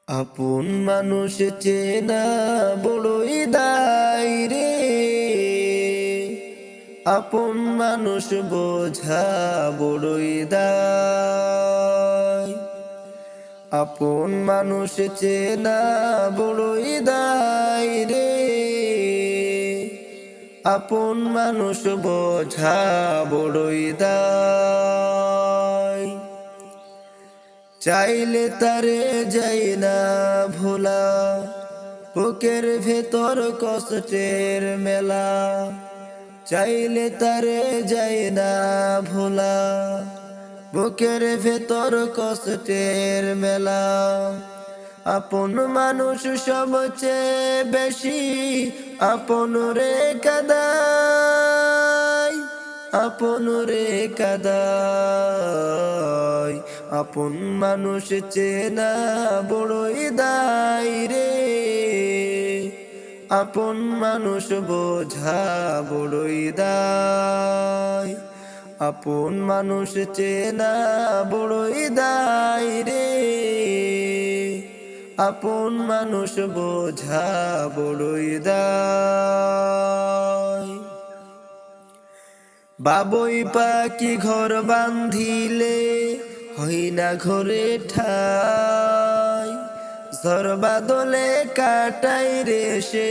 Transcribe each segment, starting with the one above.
আপন মানুষ চেনা বড়ই দায় রে, আপন মানুষ বোঝা বড়ই দায়। আপন মানুষ চেনা বড়ই দায় রে, আপন মানুষ বোঝা বড়ই দায়। চাইলে তারে যাই না ভোলা, বুকের ভেতর কষ্টের মেলা। চাইলে তারে যাই না ভোলা, বুকের ভেতর কষ্টের মেলা। আপন মানুষ সবচেয়ে বেশি আপন রে কাদায়, আপন রে কাদায়। আপন মানুষ চেনা বড়ই দায় রে, আপন মানুষ বোঝা বড়ই দায়। আপন মানুষ চেনা বড়ই দায় রে, আপন মানুষ বোঝা বড়ই দায়। বাবুই পাখি ঘর বান্ধিলে হই না ঘরে ঠাই, ঝড় বাদলে কাটাই রে সে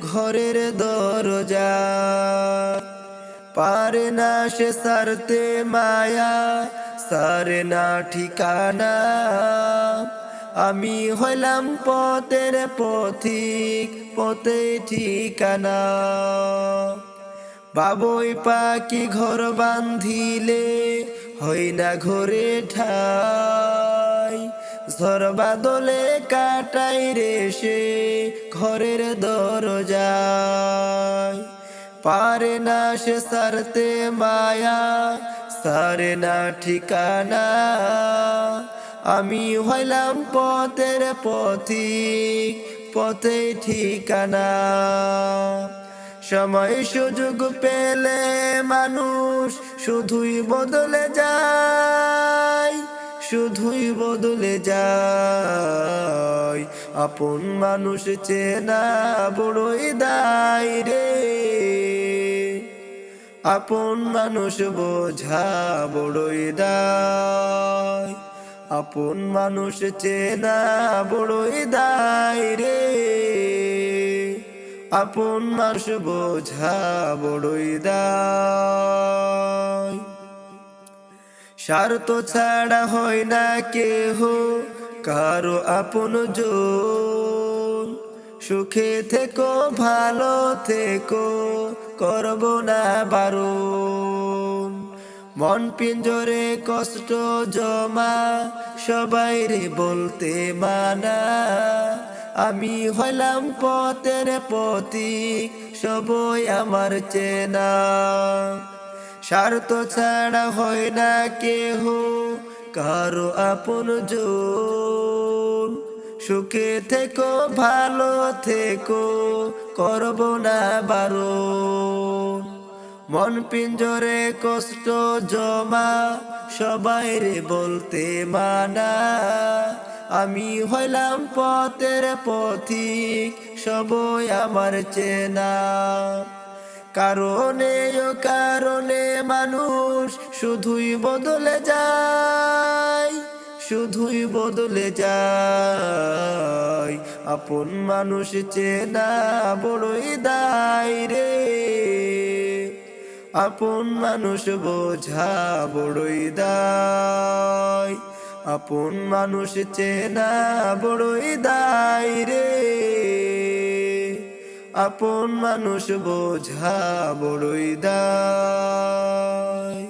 ঘরের দরজা। পারে না সে সারতে মায়া, সারে না ঠিকানা। আমি হইলাম পথের পথিক, পথে ঠিকানা। বাবুই পাখি ঘর বান্ধিলে হই না ঘরে ঠাই, ঝড় বাদলে কাটাই রে সে ঘরের দরজায়। পারে না সে সারতে মায়া, সারে না ঠিকানা। আমি হইলাম পথের পথিক, পথে ঠিকানা। সময় সুযোগ পেলে মানুষ শুধুই বদলে যায়, শুধুই বদলে যায়। আপন মানুষ চেনা বড়ই দায় রে, আপন মানুষ বোঝা বড়ই দায়। আপন মানুষ চেনা বড়ই দায় রে, আপন মানুষ বোঝা বড়ই দায়। স্বার্থ ছাড়া হয় না কেহ কারো আপন জন, সুখে থেকো ভালো থেকো করব না বারণ। মন পিঞ্জরে কষ্ট জমা সবাই রে বলতে মানা। আমি হইলাম পথের পথিক, সবই আমার চেনা। স্বার্থ ছাড়া হয় না কেহ কারো আপন জন, সুখে থেকো ভালো থেকো করব না বারণ। মন পিঞ্জরে কষ্ট জমা সবাই রে বলতে মানা। আমি হইলাম পথের পথিক, সবই আমার চেনা। কারণে ও কারণে মানুষ শুধুই বদলে যায়, শুধুই বদলে যায়। আপন মানুষ চেনা বড়ই দায় রে, আপন মানুষ বোঝা বড়ই দায়। আপন মানুষ চেনা বড়ই দায় রে, আপন মানুষ বোঝা বড়ই দায়।